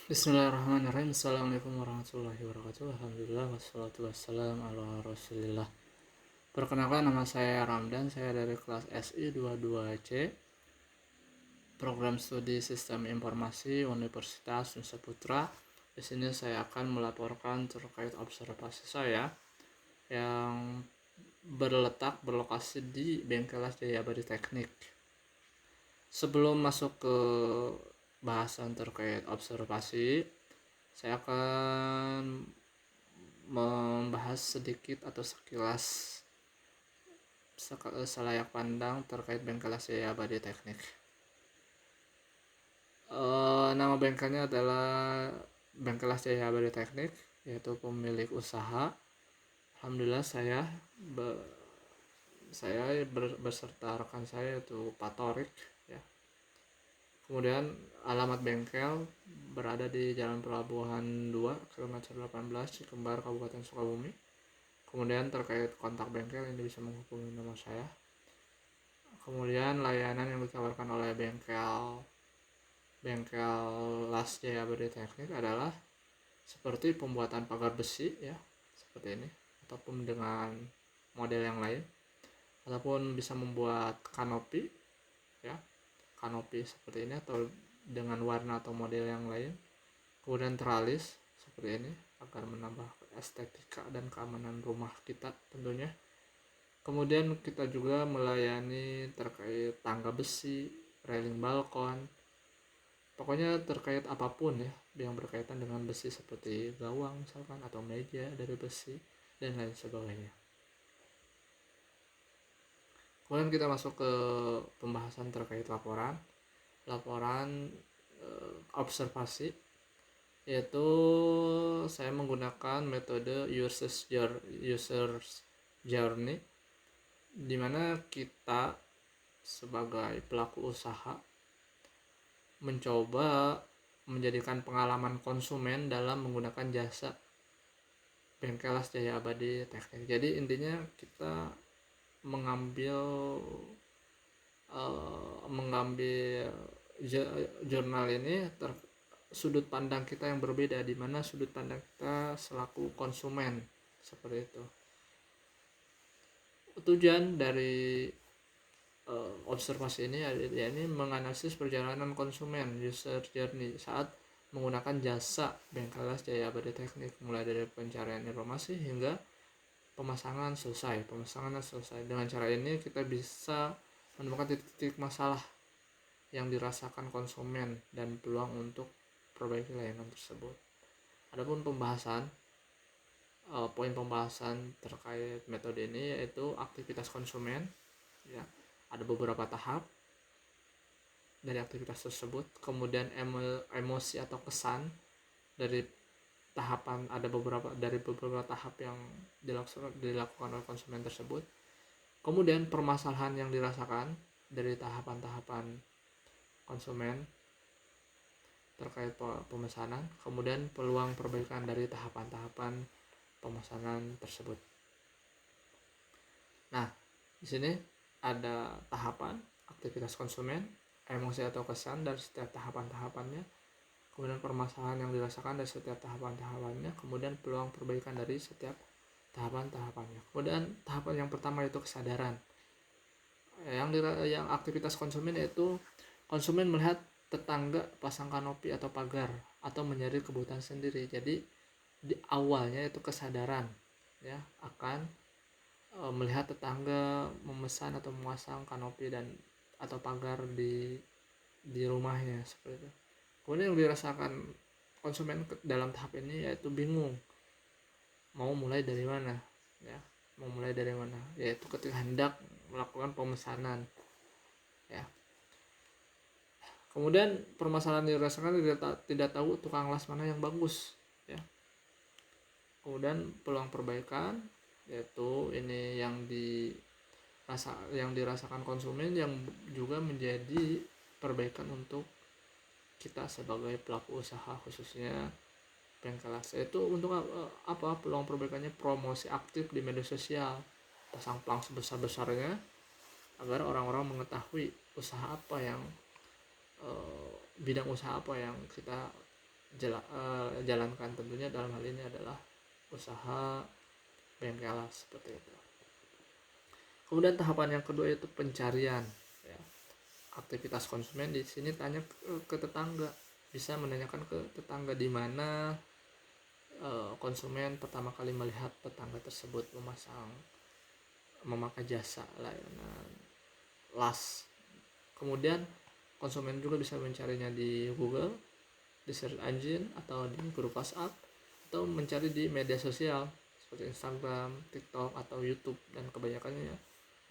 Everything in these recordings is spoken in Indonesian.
Bismillahirrahmanirrahim. Assalamualaikum warahmatullahi wabarakatuh. Alhamdulillah wassalatu wassalam ala rasulillah. Perkenalkan, nama saya Ramdan. Saya dari kelas SI 22C, Program Studi Sistem Informasi Universitas Nusa Putra. Di sini saya akan melaporkan terkait observasi saya yang berlokasi di Bengkelas Jaya Abadi Teknik. Sebelum masuk ke bahasan terkait observasi, saya akan membahas sedikit atau sekilas selayak pandang terkait Bengkelas Jaya Abadi Teknik. Nama bengkelnya adalah Bengkelas Jaya Abadi Teknik, yaitu pemilik usaha. Alhamdulillah saya beserta rekan saya yaitu Pak Torik, ya. Kemudian alamat bengkel berada di Jalan Pelabuhan 2, kilometer 18, Cikembar, Kabupaten Sukabumi. Kemudian terkait kontak bengkel ini bisa menghubungi nomor saya. Kemudian layanan yang ditawarkan oleh bengkel Las Jaya Abadi Teknik adalah seperti pembuatan pagar besi, ya, seperti ini, ataupun dengan model yang lain, ataupun bisa membuat kanopi, ya, kanopi seperti ini atau dengan warna atau model yang lain. Kemudian teralis seperti ini agar menambah estetika dan keamanan rumah kita tentunya. Kemudian kita juga melayani terkait tangga besi, railing balkon, pokoknya terkait apapun, ya, yang berkaitan dengan besi seperti gawang misalkan atau meja dari besi dan lain sebagainya. Kemudian kita masuk ke pembahasan terkait laporan observasi, yaitu saya menggunakan metode user journey, di mana kita sebagai pelaku usaha mencoba menjadikan pengalaman konsumen dalam menggunakan jasa Bengkelas Jaya Abadi Teknik. Jadi intinya kita mengambil jurnal ini sudut pandang kita yang berbeda, di mana sudut pandang kita selaku konsumen, seperti itu. Tujuan dari observasi ini yakni menganalisis perjalanan konsumen user journey saat menggunakan jasa Bengkelas Jaya Abadi Teknik, mulai dari pencarian informasi hingga pemasangan selesai. Dengan cara ini kita bisa menemukan titik-titik masalah yang dirasakan konsumen dan peluang untuk perbaiki layanan tersebut. Adapun poin pembahasan terkait metode ini yaitu aktivitas konsumen, ya. Ada beberapa tahap dari aktivitas tersebut. Kemudian emosi atau kesan dari beberapa tahap yang dilakukan oleh konsumen tersebut. Kemudian permasalahan yang dirasakan dari tahapan-tahapan konsumen terkait pemesanan. Kemudian peluang perbaikan dari tahapan-tahapan pemesanan tersebut. Nah, di sini ada tahapan aktivitas konsumen, emosi atau kesan dari setiap tahapan-tahapannya, kemudian permasalahan yang dirasakan dari setiap tahapan-tahapannya, kemudian peluang perbaikan dari setiap tahapan-tahapannya. Kemudian tahapan yang pertama yaitu kesadaran. Yang aktivitas konsumen yaitu konsumen melihat tetangga pasang kanopi atau pagar atau mencari kebutuhan sendiri. Jadi di awalnya itu kesadaran, ya, akan melihat tetangga memesan atau memasang kanopi atau pagar di rumahnya, seperti itu. Kemudian yang dirasakan konsumen dalam tahap ini yaitu bingung mau mulai dari mana, yaitu ketika hendak melakukan pemesanan, ya. Kemudian permasalahan dirasakan tidak tahu tukang las mana yang bagus, ya. Kemudian peluang perbaikan yaitu ini yang dirasakan konsumen, yang juga menjadi perbaikan untuk kita sebagai pelaku usaha, khususnya Bengkelas. Yaitu untuk apa peluang perbaikannya? Promosi aktif di media sosial, pasang pelang sebesar-besarnya agar orang-orang mengetahui usaha apa yang bidang usaha apa yang kita jalankan. Tentunya dalam hal ini adalah usaha bengkel seperti itu. Kemudian tahapan yang kedua itu pencarian, ya. Aktivitas konsumen di sini tanya ke tetangga, bisa menanyakan ke tetangga di mana konsumen pertama kali melihat tetangga tersebut memakai jasa layanan las. Kemudian konsumen juga bisa mencarinya di Google, di search engine, atau di grup WhatsApp, atau mencari di media sosial seperti Instagram, TikTok, atau YouTube, dan kebanyakannya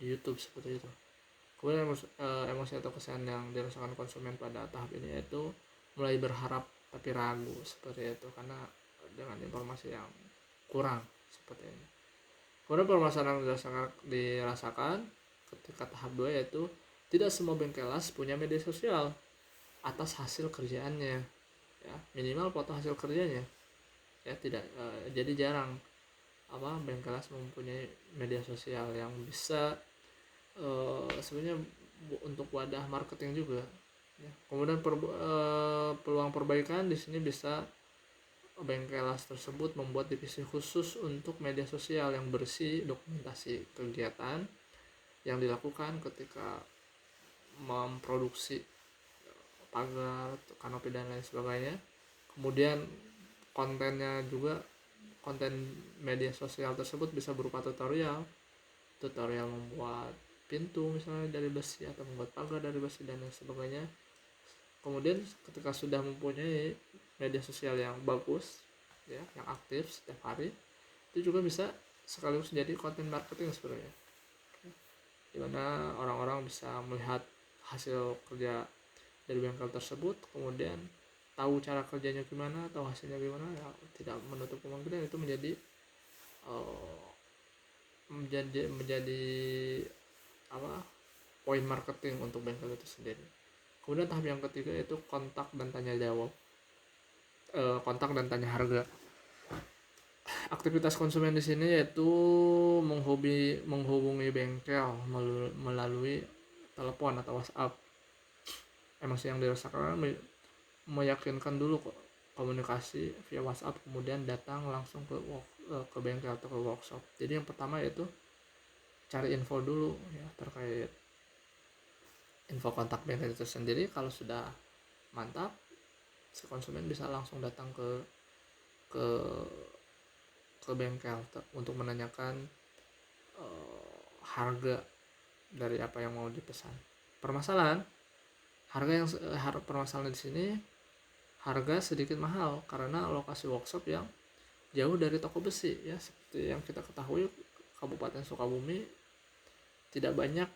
di YouTube seperti itu. Kemudian emosi atau kesan yang dirasakan konsumen pada tahap ini yaitu mulai berharap tapi ragu seperti itu, karena dengan informasi yang kurang seperti ini. Kemudian permasalahan yang dirasakan ketika tahap 2 yaitu tidak semua bengkel las punya media sosial atas hasil kerjaannya, ya, minimal foto hasil kerjanya, ya. Tidak jadi jarang bengkel las mempunyai media sosial yang bisa sebenarnya untuk wadah marketing juga, ya. Kemudian peluang perbaikan di sini bisa bengkel las tersebut membuat divisi khusus untuk media sosial yang bersih dokumentasi kegiatan yang dilakukan ketika memproduksi pagar, kanopi, dan lain sebagainya. Kemudian konten media sosial tersebut bisa berupa tutorial membuat pintu misalnya dari besi, atau membuat pagar dari besi, dan lain sebagainya. Kemudian ketika sudah mempunyai media sosial yang bagus, ya, yang aktif setiap hari, itu juga bisa sekaligus jadi konten marketing sebenarnya, dimana orang-orang bisa melihat hasil kerja dari bengkel tersebut, kemudian tahu cara kerjanya gimana, tahu hasilnya gimana, ya. Tidak menutup kemungkinan itu menjadi poin marketing untuk bengkel itu sendiri. Kemudian tahap yang ketiga yaitu kontak dan tanya jawab, kontak dan tanya harga. Aktivitas konsumen di sini yaitu menghubungi bengkel melalui telepon atau WhatsApp. Emosi yang dirasakan meyakinkan dulu komunikasi via WhatsApp, kemudian datang langsung ke bengkel atau ke workshop. Jadi yang pertama yaitu cari info dulu, ya, terkait info kontak bengkel itu sendiri. Kalau sudah mantap, si konsumen bisa langsung datang ke bengkel untuk menanyakan harga dari apa yang mau dipesan. Permasalahan di sini, harga sedikit mahal karena lokasi workshop yang jauh dari toko besi, ya. Seperti yang kita ketahui, Kabupaten Sukabumi tidak banyak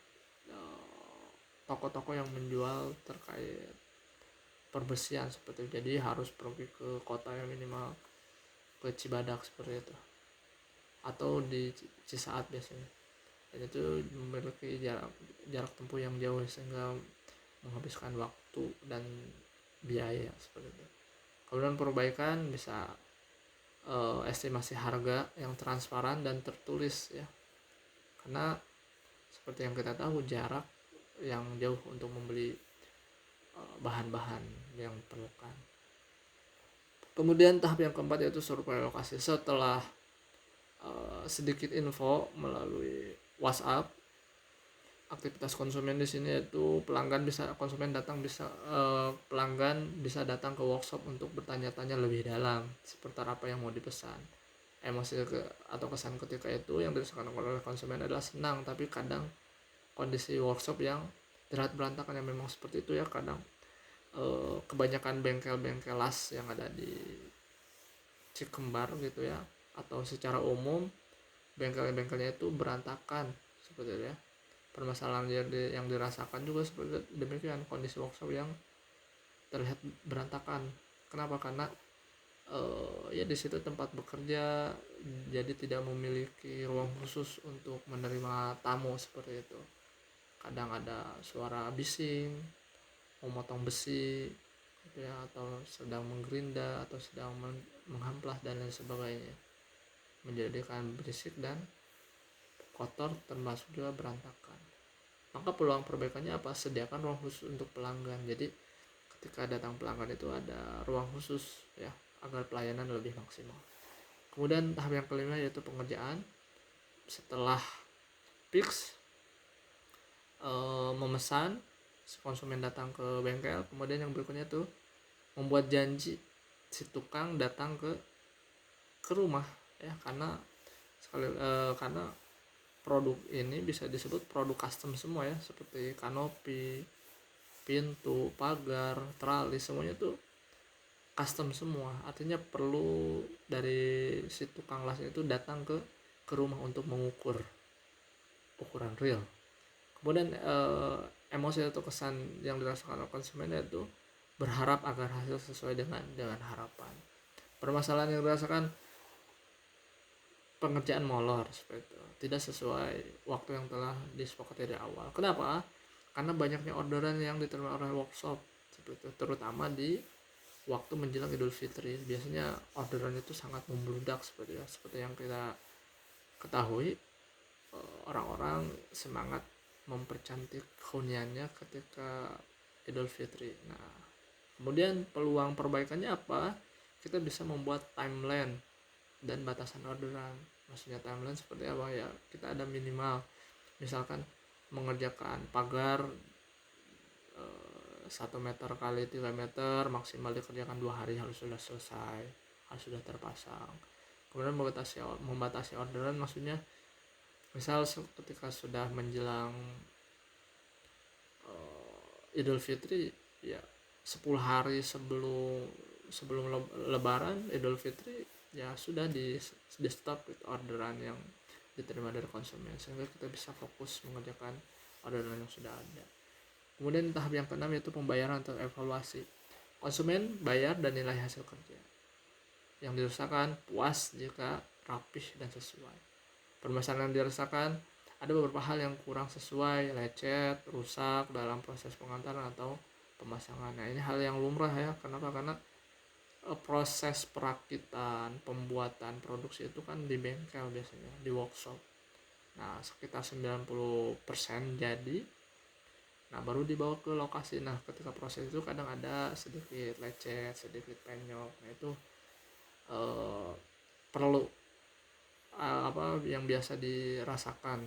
toko-toko yang menjual terkait perbesian seperti itu. Jadi harus pergi ke kota yang minimal ke Cibadak seperti itu, atau di Cisaat biasanya, dan itu memiliki jarak tempuh yang jauh sehingga menghabiskan waktu dan biaya seperti itu. Kemudian perbaikan bisa estimasi harga yang transparan dan tertulis, ya, karena seperti yang kita tahu jarak yang jauh untuk membeli bahan-bahan yang diperlukan. Kemudian tahap yang keempat yaitu survei lokasi. Setelah sedikit info melalui WhatsApp, aktivitas konsumen di sini yaitu pelanggan bisa datang ke workshop untuk bertanya-tanya lebih dalam seputar apa yang mau dipesan. Emosi atau kesan ketika itu yang dirasakan oleh konsumen adalah senang, tapi kadang kondisi workshop yang terlihat berantakan, yang memang seperti itu, ya. Kadang kebanyakan bengkel-bengkel las yang ada di Cikembar gitu, ya, atau secara umum bengkel-bengkelnya itu berantakan seperti itu, ya. Permasalahan yang dirasakan juga seperti demikian, kondisi workshop yang terlihat berantakan. Kenapa? Karena ya di situ tempat bekerja, jadi tidak memiliki ruang khusus untuk menerima tamu seperti itu. Kadang ada suara bising, memotong besi, ya, atau sedang menggerinda, atau sedang menghamplas, dan lain sebagainya, menjadikan berisik dan kotor, termasuk juga berantakan. Maka peluang perbaikannya apa? Sediakan ruang khusus untuk pelanggan. Jadi ketika datang pelanggan itu ada ruang khusus ya agar pelayanan lebih maksimal. Kemudian tahap yang kelima yaitu pengerjaan. Setelah fix memesan, si konsumen datang ke bengkel, kemudian yang berikutnya tuh membuat janji si tukang datang ke rumah ya, karena produk ini bisa disebut produk custom semua ya, seperti kanopi, pintu, pagar, teralis, semuanya tuh custom semua. Artinya perlu dari si tukang las itu datang ke rumah untuk mengukur ukuran real. Kemudian emosi atau kesan yang dirasakan oleh konsumen itu berharap agar hasil sesuai dengan harapan. Permasalahan yang dirasakan pengerjaan molor seperti itu, tidak sesuai waktu yang telah disepakati dari awal. Kenapa? Karena banyaknya orderan yang diterima oleh workshop seperti itu, terutama di waktu menjelang Idul Fitri. Biasanya orderan itu sangat membludak seperti yang kita ketahui. Orang-orang semangat mempercantik huniannya ketika Idul Fitri. Nah, kemudian peluang perbaikannya apa? Kita bisa membuat timeline dan batasan orderan. Maksudnya timeline seperti apa ya? Kita ada minimal, misalkan mengerjakan pagar 1 meter kali 3 meter, maksimal dikerjakan 2 hari harus sudah selesai, harus sudah terpasang. Kemudian membatasi orderan, maksudnya misal ketika sudah menjelang Idul Fitri ya 10 hari sebelum Lebaran Idul Fitri ya sudah di stop orderan yang diterima dari konsumen, sehingga kita bisa fokus mengerjakan orderan yang sudah ada. Kemudian tahap yang keenam yaitu pembayaran atau evaluasi. Konsumen bayar dan nilai hasil kerja yang dirasakan puas jika rapih dan sesuai. Permasalahan yang dirasakan ada beberapa hal yang kurang sesuai, lecet, rusak dalam proses pengantaran atau pemasangan. Nah, ini hal yang lumrah ya. Kenapa? Karena proses perakitan, pembuatan, produksi itu kan di bengkel biasanya, di workshop. Nah, sekitar 90% jadi. Nah, baru dibawa ke lokasi. Nah, ketika proses itu kadang ada sedikit lecet, sedikit penyok. Nah, itu perlu yang biasa dirasakan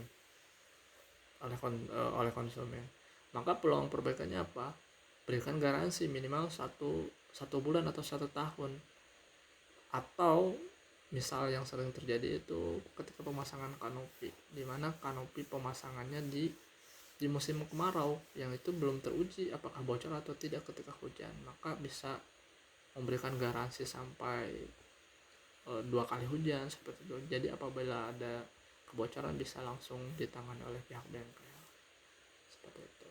oleh konsumen. Maka peluang perbaikannya apa? Berikan garansi minimal satu bulan atau 1 tahun. Atau misal yang sering terjadi itu ketika pemasangan kanopi, di mana kanopi pemasangannya di musim kemarau, yang itu belum teruji apakah bocor atau tidak ketika hujan, maka bisa memberikan garansi sampai 2 kali hujan seperti itu. Jadi apabila ada kebocoran bisa langsung ditangani oleh pihak bengkel seperti itu.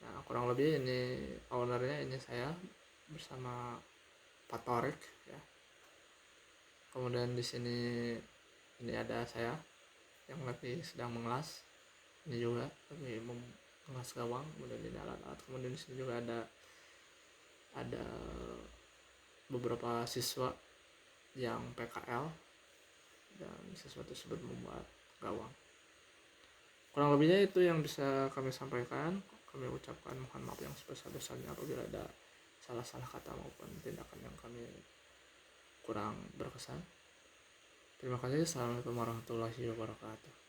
Nah, kurang lebih ini ownernya, ini saya bersama Pak Torik ya. Kemudian di sini ini ada saya yang lagi sedang mengelas, ini juga lagi mengelas gawang, kemudian ini alat-alat. Kemudian di sini juga ada beberapa siswa yang PKL dan siswa tersebut membuat gawang. Kurang lebihnya itu yang bisa kami sampaikan. Kami ucapkan mohon maaf yang sebesar-besarnya apabila ada salah-salah kata maupun tindakan yang kami kurang berkesan. Terima kasih. Assalamualaikum warahmatullahi wabarakatuh.